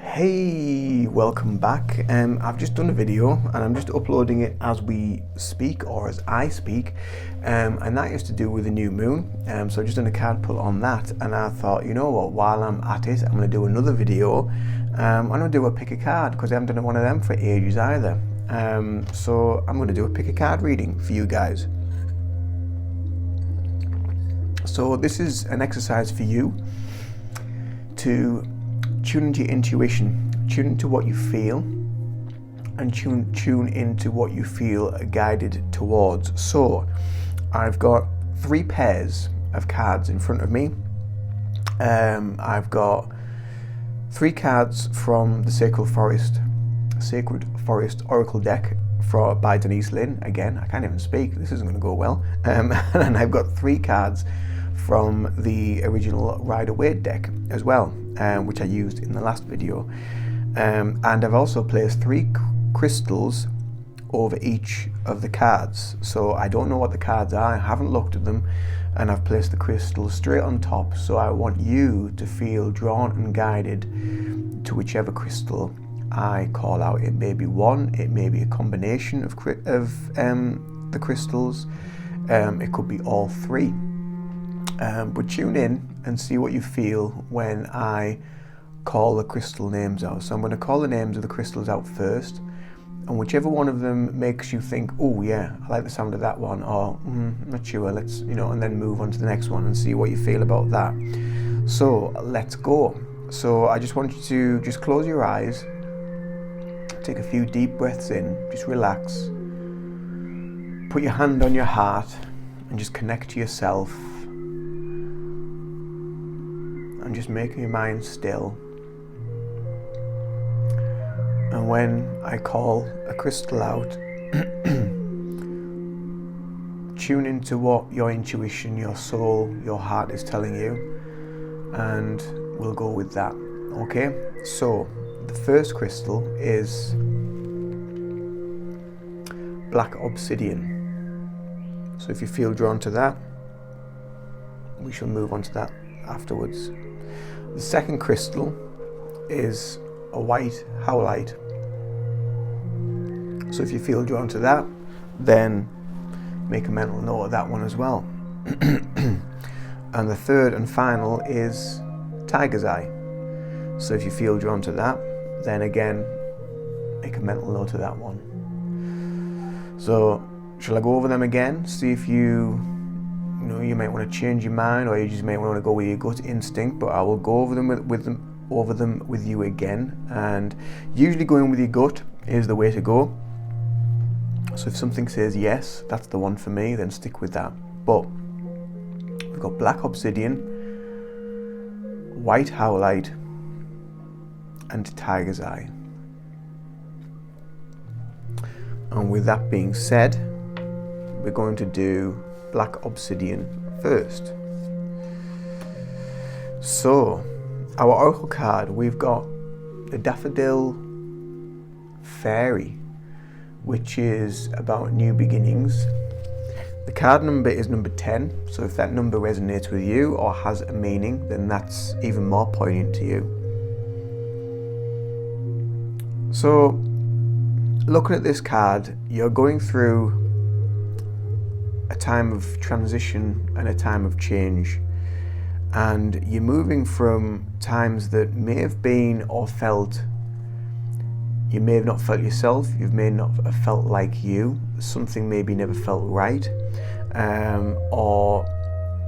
Hey, welcome back. I've just done a video and I'm just uploading it as we speak, or as I speak, and that is to do with the new moon. So I've just done a card pull on that, and I thought, you know what, while I'm at it, I'm going to do another video. I'm going to do a pick a card, because I haven't done one of them for ages either. So I'm going to do a pick a card reading for you guys. So this is an exercise for you to tune into your intuition, tune into what you feel, and tune into what you feel guided towards. So I've got 3 pairs of cards in front of me. I've got 3 cards from the Sacred Forest Oracle deck by Denise Linn. Again, I can't even speak, this isn't going to go well. And I've got 3 cards from the original Rider-Waite deck as well, which I used in the last video. And I've also placed 3 crystals over each of the cards. So I don't know what the cards are, I haven't looked at them, and I've placed the crystals straight on top. So I want you to feel drawn and guided to whichever crystal I call out. It may be one, it may be a combination of the crystals, it could be all 3. But tune in and see what you feel when I call the crystal names out. So I'm going to call the names of the crystals out first, and whichever one of them makes you think, oh yeah, I like the sound of that one, or not sure, let's, and then move on to the next one and see what you feel about that. So let's go. So I just want you to just close your eyes, take a few deep breaths in, just relax, put your hand on your heart and just connect to yourself. And just making your mind still. And when I call a crystal out, tune into what your intuition, your soul, your heart is telling you, and we'll go with that. Okay? So the first crystal is black obsidian. So if you feel drawn to that, we shall move on to that afterwards. The second crystal is a white howlite. So if you feel drawn to that, then make a mental note of that one as well. And the third and final is tiger's eye. So if you feel drawn to that, then again, make a mental note of that one. So shall I go over them again? See if you might want to change your mind, or you just might want to go with your gut instinct, but I will go over them with you again. And usually going with your gut is the way to go. So if something says yes, that's the one for me, then stick with that. But we've got black obsidian, white howlite, and tiger's eye. And with that being said, we're going to do black obsidian first. So our oracle card, we've got the daffodil fairy, which is about new beginnings. The card number is number 10, so if that number resonates with you or has a meaning, then that's even more poignant to you. So looking at this card, you're going through a time of transition and a time of change, and you're moving from times that may have been or felt, you may have not felt yourself, you may not have felt like you, something maybe never felt right, or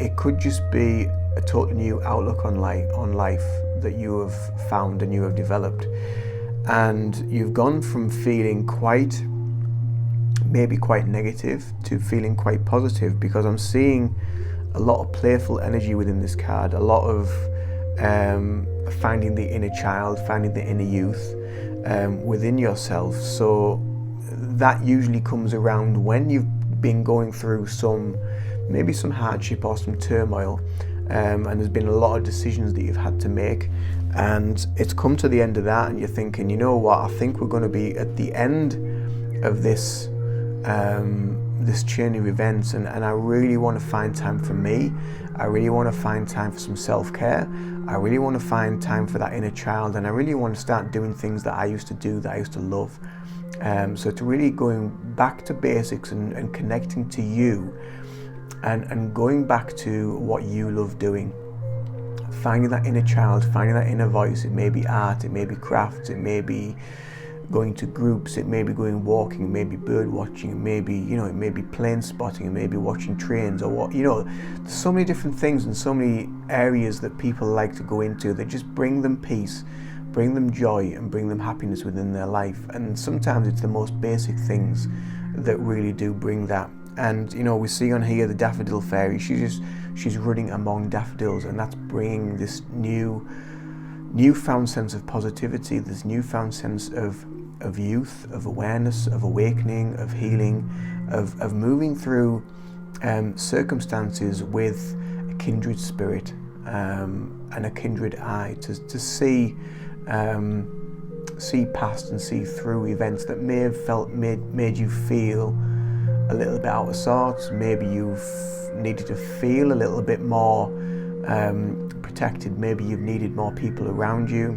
it could just be a totally new outlook on life that you have found and you have developed, and you've gone from feeling maybe quite negative to feeling quite positive, because I'm seeing a lot of playful energy within this card, a lot of finding the inner child, finding the inner youth within yourself. So that usually comes around when you've been going through maybe some hardship or some turmoil, and there's been a lot of decisions that you've had to make, and it's come to the end of that, and you're thinking, you know what, I think we're going to be at the end of this chain of events, and I really want to find time for me. I really want to find time for some self-care. I really want to find time for that inner child, and I really want to start doing things that I used to do, that I used to love. So to really going back to basics and connecting to you, and going back to what you love doing. Finding that inner child, finding that inner voice. It may be art, it may be crafts, it may be going to groups, it may be going walking, it may be bird watching, it may be, it may be plane spotting, it may be watching trains, or what, there's so many different things and so many areas that people like to go into that just bring them peace, bring them joy, and bring them happiness within their life. And sometimes it's the most basic things that really do bring that. And we see on here the daffodil fairy. She's running among daffodils, and that's bringing this newfound sense of positivity, this newfound sense of youth, of awareness, of awakening, of healing, of moving through circumstances with a kindred spirit and a kindred eye to see past and see through events that may have made you feel a little bit out of sorts. Maybe you've needed to feel a little bit more protected. Maybe you've needed more people around you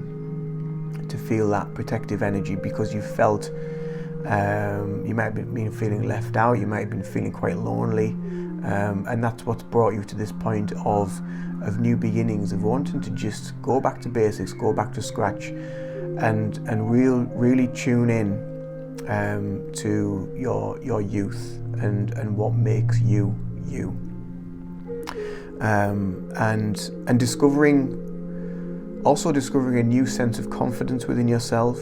to feel that protective energy, because you felt you might have been feeling left out, you might have been feeling quite lonely, and that's what's brought you to this point of new beginnings, of wanting to just go back to basics, go back to scratch, and really tune in to your youth and what makes you you, and discovering a new sense of confidence within yourself,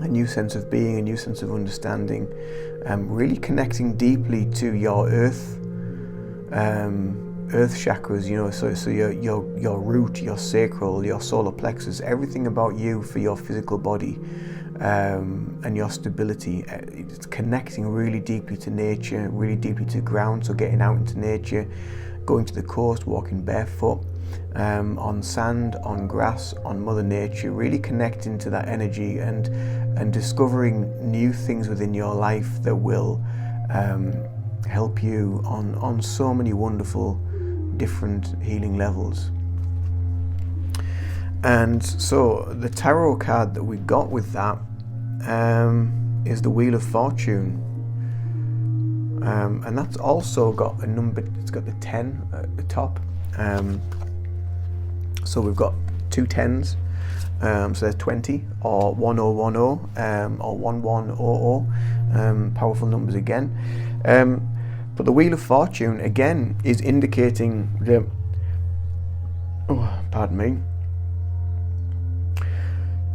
a new sense of being, a new sense of understanding, really connecting deeply to your earth chakras, so your root, your sacral, your solar plexus, everything about you for your physical body, and your stability. It's connecting really deeply to nature, really deeply to ground. So getting out into nature, going to the coast, walking barefoot, on sand, on grass, on Mother Nature, really connecting to that energy and discovering new things within your life that will help you on so many wonderful different healing levels. And so the tarot card that we got with that is the Wheel of Fortune, and that's also got a number. It's got the 10 at the top, so we've got two 10s, so there's 20 or 1010, or 1100, powerful numbers again. But the Wheel of Fortune again is indicating the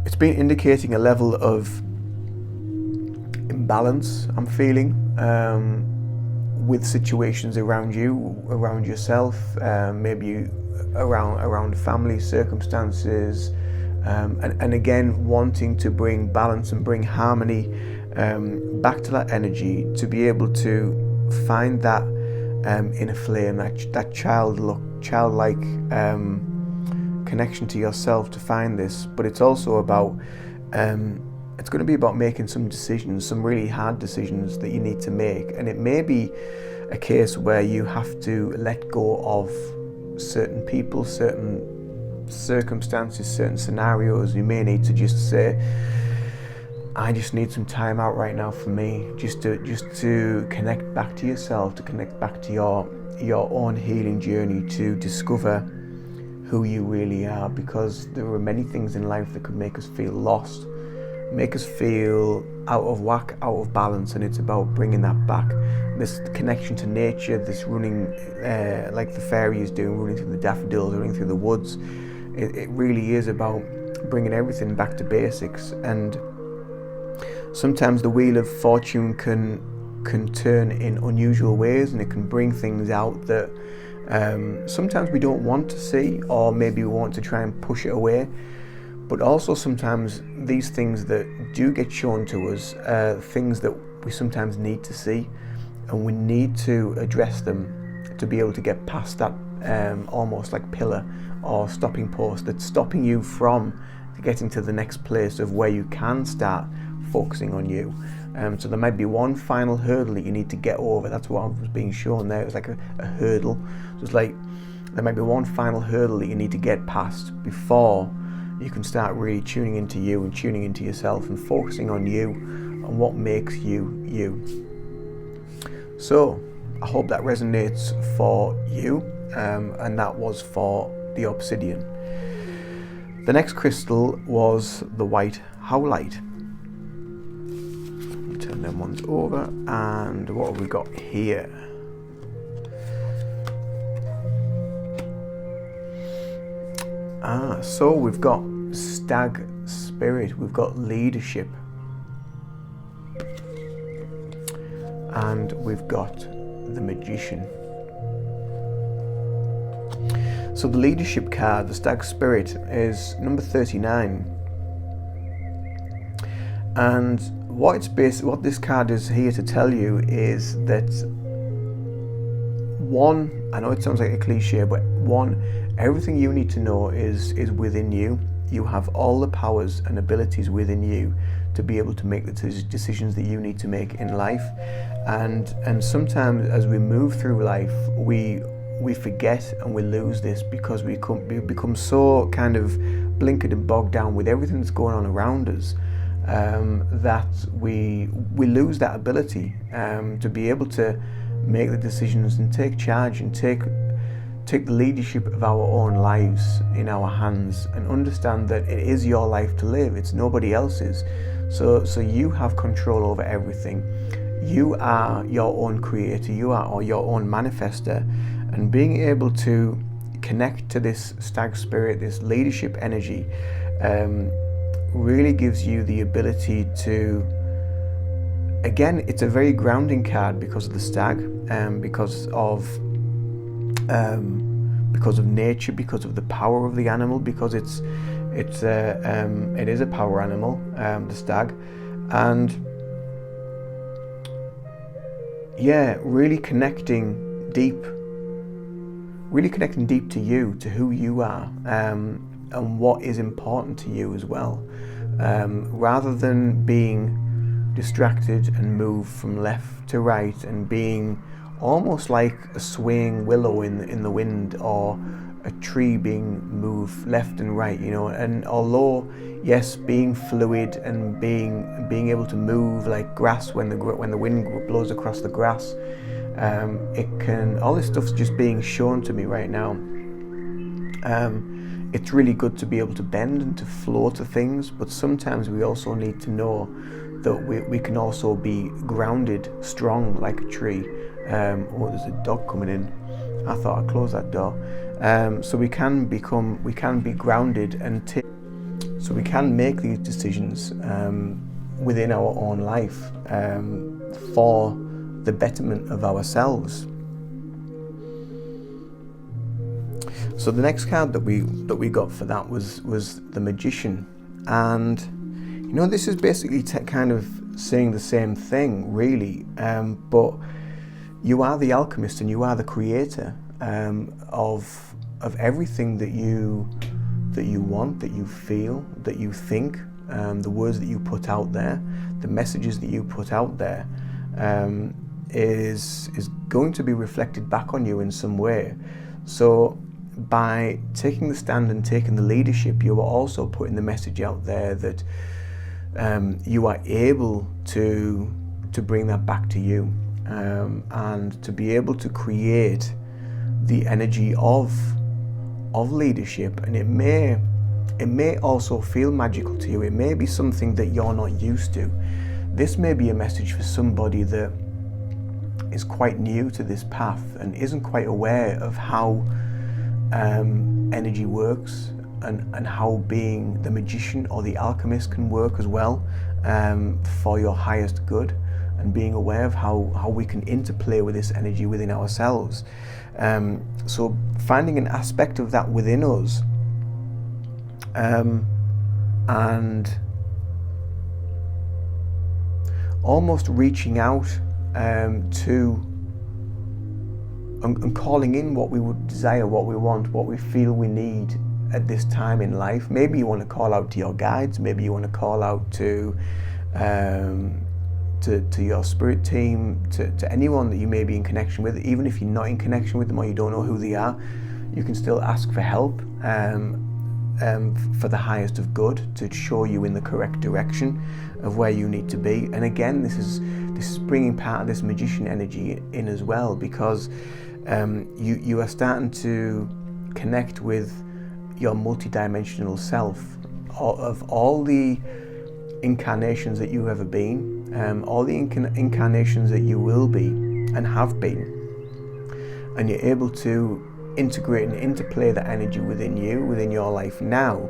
it's been indicating a level of imbalance I'm feeling with situations around you, around yourself, maybe around family circumstances, and again wanting to bring balance and bring harmony back to that energy, to be able to find that inner flame, that childlike connection to yourself, to find this. But it's also about it's going to be about making some decisions, some really hard decisions that you need to make, and it may be a case where you have to let go of certain people, certain circumstances, certain scenarios. You may need to just say, I just need some time out right now for me, just to connect back to yourself, to connect back to your own healing journey, to discover who you really are, because there are many things in life that could make us feel lost, make us feel out of whack, out of balance, and it's about bringing that back. This connection to nature, this running like the fairy is doing, running through the daffodils, running through the woods, it really is about bringing everything back to basics. And sometimes the Wheel of Fortune can turn in unusual ways, and it can bring things out that sometimes we don't want to see, or maybe we want to try and push it away. But also sometimes these things that do get shown to us are things that we sometimes need to see, and we need to address them to be able to get past that almost like pillar or stopping post that's stopping you from getting to the next place of where you can start focusing on you. So there might be one final hurdle that you need to get over. That's what was being shown there. It was like a hurdle. So it's like there might be one final hurdle that you need to get past before you can start really tuning into you and tuning into yourself and focusing on you and what makes you you. So I hope that resonates for you, and that was for the obsidian. The next crystal was the white howlite. Turn them ones over, and what have we got here? So we've got stag spirit, we've got leadership, and we've got the magician. So the leadership card, the stag spirit, is number 39. And what this card is here to tell you is that one, I know it sounds like a cliche, but one, everything you need to know is within you. You have all the powers and abilities within you to be able to make the decisions that you need to make in life. And sometimes as we move through life, we forget and we lose this because we become so kind of blinkered and bogged down with everything that's going on around us, that we lose that ability to be able to make the decisions and take charge and take the leadership of our own lives in our hands, and understand that it is your life to live, it's nobody else's. So you have control over everything. You are your own creator, you are your own manifester, and being able to connect to this stag spirit, this leadership energy, really gives you the ability to, again, it's a very grounding card because of the stag, because of nature, because of the power of the animal, because it is a power animal, the stag, and yeah, really connecting deep to you, to who you are, and what is important to you as well, rather than being distracted and moved from left to right and being almost like a swaying willow in the wind, or a tree being moved left and right, and although yes, being fluid and being able to move like grass when the wind blows across the grass, all this stuff's just being shown to me right now. It's really good to be able to bend and to flow to things, but sometimes we also need to know that we can also be grounded, strong like a tree. There's a dog coming in. I thought I'd close that door. So we can be grounded, and so we can make these decisions within our own life, for the betterment of ourselves. So the next card that we got for that was the magician, and this is basically kind of saying the same thing, really, but you are the alchemist and you are the creator of everything that you want, that you feel, that you think, the words that you put out there, the messages that you put out there, is going to be reflected back on you in some way. So by taking the stand and taking the leadership, you are also putting the message out there that you are able to bring that back to you, and to be able to create the energy of leadership. And it may also feel magical to you. It may be something that you're not used to. This may be a message for somebody that is quite new to this path and isn't quite aware of how energy works, and how being the magician or the alchemist can work as well, for your highest good, and being aware of how we can interplay with this energy within ourselves. So finding an aspect of that within us, and almost reaching out to and calling in what we would desire, what we want, what we feel we need at this time in life. Maybe you want to call out to your guides, maybe you want to call out to your spirit team, to anyone that you may be in connection with, even if you're not in connection with them or you don't know who they are. You can still ask for help for the highest of good, to show you in the correct direction of where you need to be. And again, this is bringing part of this magician energy in as well, because you are starting to connect with your multidimensional self of all the incarnations that you've ever been, all the incarnations that you will be and have been, and you're able to integrate and interplay that energy within you, within your life now,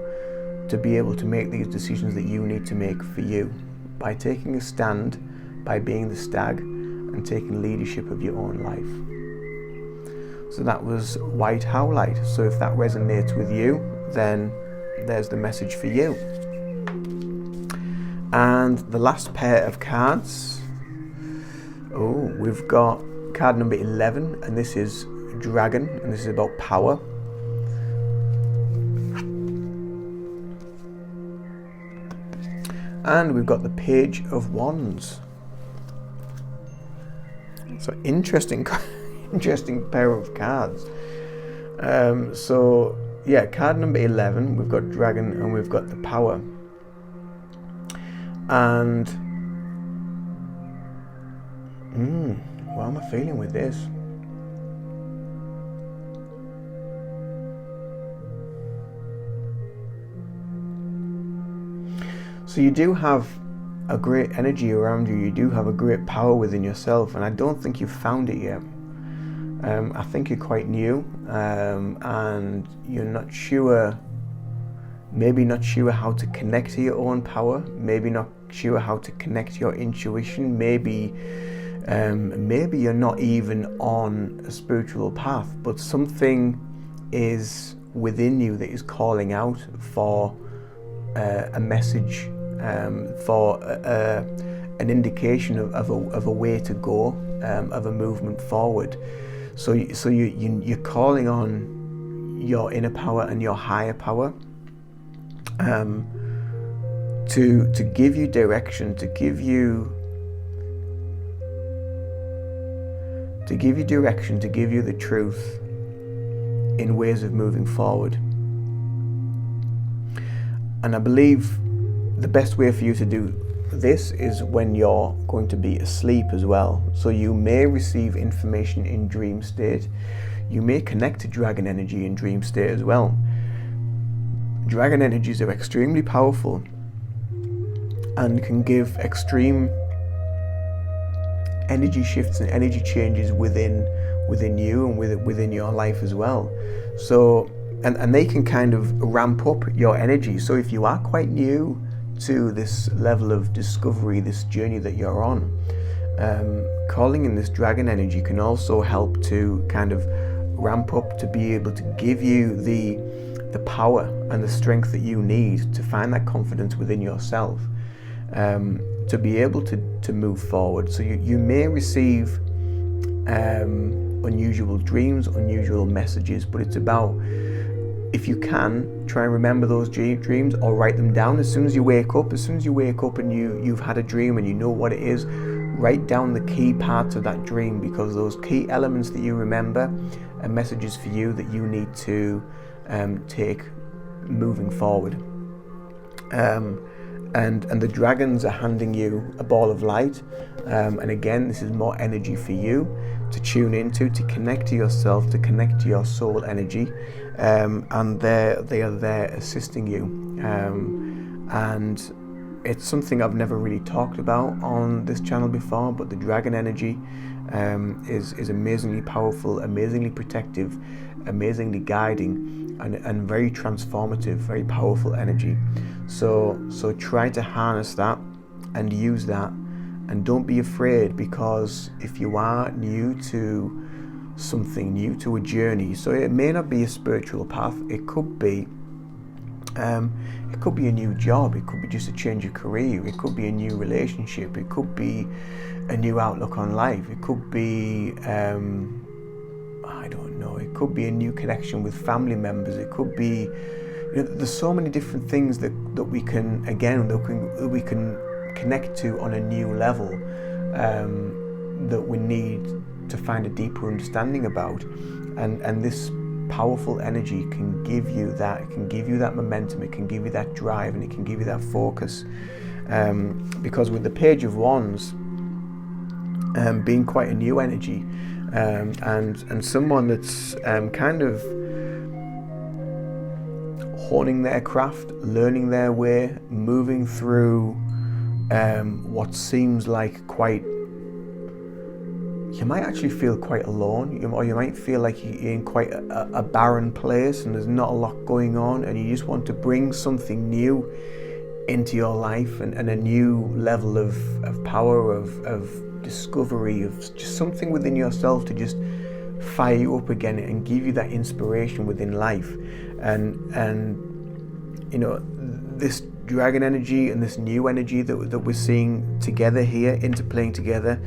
to be able to make these decisions that you need to make for you, by taking a stand, by being the stag and taking leadership of your own life. So that was White Howlite. So if that resonates with you, then there's the message for you. And the last pair of cards, we've got card number 11, and this is Dragon, and this is about power. And we've got the Page of Wands. So interesting pair of cards. So yeah, card number 11, we've got Dragon and we've got the Power. And what am I feeling with this? So you do have a great energy around you. You do have a great power within yourself, and I don't think you've found it yet. I think you're quite new, and you're not sure, maybe not sure how to connect to your own power, maybe not sure how to connect to your intuition, maybe you're not even on a spiritual path, but something is within you that is calling out for a message, for an indication of a way to go, of a movement forward. So you're calling on your inner power and your higher power to give you direction, to give you direction, to give you the truth in ways of moving forward. And I believe the best way for you to do this is when you're going to be asleep as well. So you may receive information in dream state. You may connect to dragon energy in dream state as well. Dragon energies are extremely powerful and can give extreme energy shifts and energy changes within you and within your life as well. So and they can kind of ramp up your energy. So if you are quite new to this level of discovery, this journey that you're on, calling in this dragon energy can also help to kind of ramp up, to be able to give you the power and the strength that you need to find that confidence within yourself, to be able to move forward. So you may receive unusual dreams, unusual messages, but it's about, if you can, try and remember those dreams or write them down as soon as you wake up. As soon as you wake up and you've had a dream and you know what it is, write down the key parts of that dream, because those key elements that you remember are messages for you that you need to take moving forward. And the dragons are handing you a ball of light, and again, this is more energy for you to tune into, to connect to yourself, to connect to your soul energy, and they are there assisting you, and it's something I've never really talked about on this channel before, but the dragon energy is amazingly powerful, amazingly protective, amazingly guiding, and very transformative, very powerful energy. So try to harness that and use that, and don't be afraid, because if you are new to something, new to a journey, so it may not be a spiritual path, it could be a new job, it could be just a change of career, it could be a new relationship, it could be a new outlook on life, it could be I don't know, it could be a new connection with family members, it could be, there's so many different things that we can connect to on a new level, that we need to find a deeper understanding about, and this powerful energy can give you that. It can give you that momentum, it can give you that drive, and it can give you that focus. Because with the Page of Wands being quite a new energy, and someone that's kind of honing their craft, learning their way, moving through what seems like quite, you might actually feel quite alone, or you might feel like you're in quite a barren place and there's not a lot going on, and you just want to bring something new into your life, and a new level of power, of discovery, of just something within yourself to just fire you up again and give you that inspiration within life. And you know, this dragon energy and this new energy that we're seeing together here, interplaying together,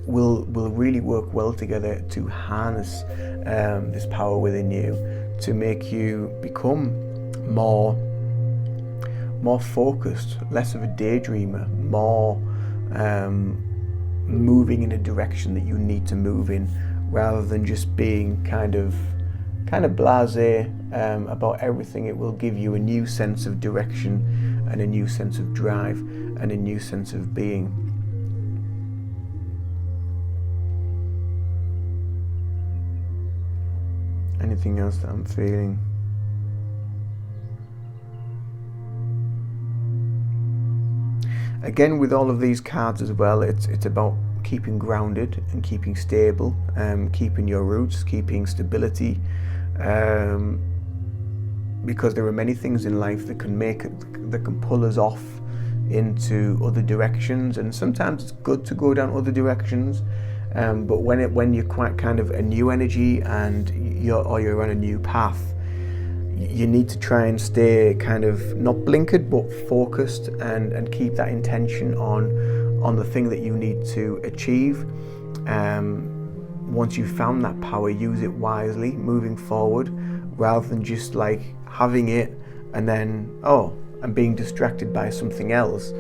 will really work well together to harness this power within you, to make you become more focused, less of a daydreamer, more moving in a direction that you need to move in, rather than just being kind of blasé about everything. It will give you a new sense of direction and a new sense of drive and a new sense of being. Anything else that I'm feeling? Again, with all of these cards as well, it's about keeping grounded and keeping stable, keeping your roots, keeping stability, because there are many things in life that can pull us off into other directions, and sometimes it's good to go down other directions, but when you're quite kind of a new energy and you're on a new path, you need to try and stay kind of not blinkered but focused, and keep that intention on the thing that you need to achieve. Once you've found that power, use it wisely moving forward, rather than just like having it and then and being distracted by something else.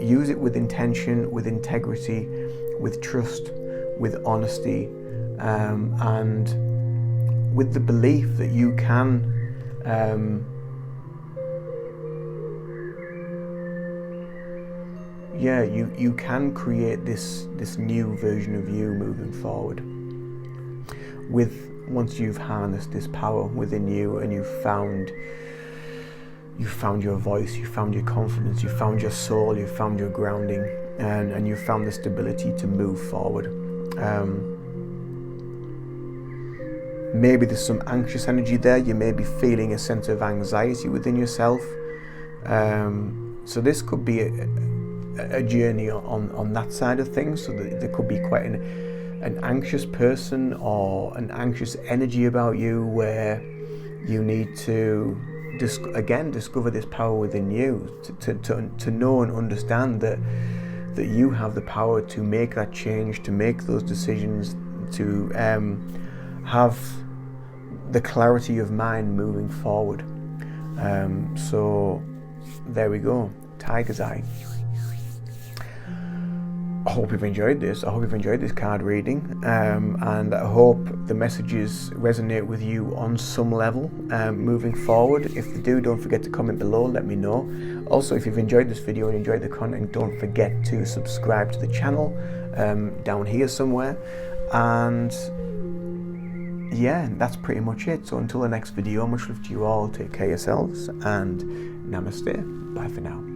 Use it with intention, with integrity, with trust, with honesty, and with the belief that you can you can create this new version of you moving forward. Once you've harnessed this power within you, and you've found your voice, you found your confidence, you found your soul, you found your grounding, and you found the stability to move forward. Maybe there's some anxious energy there. You may be feeling a sense of anxiety within yourself. So this could be a journey on that side of things. So there could be quite an anxious person or an anxious energy about you, where you need to discover this power within you, to know and understand that you have the power to make that change, to make those decisions, to have the clarity of mind moving forward. So there we go, Tiger's Eye. I hope you've enjoyed this. I hope you've enjoyed this card reading, and I hope the messages resonate with you on some level moving forward. If they do, don't forget to comment below, let me know. Also, if you've enjoyed this video and enjoyed the content, don't forget to subscribe to the channel down here somewhere. And yeah, that's pretty much it. So until the next video, much love to you all, take care of yourselves, and namaste. Bye for now.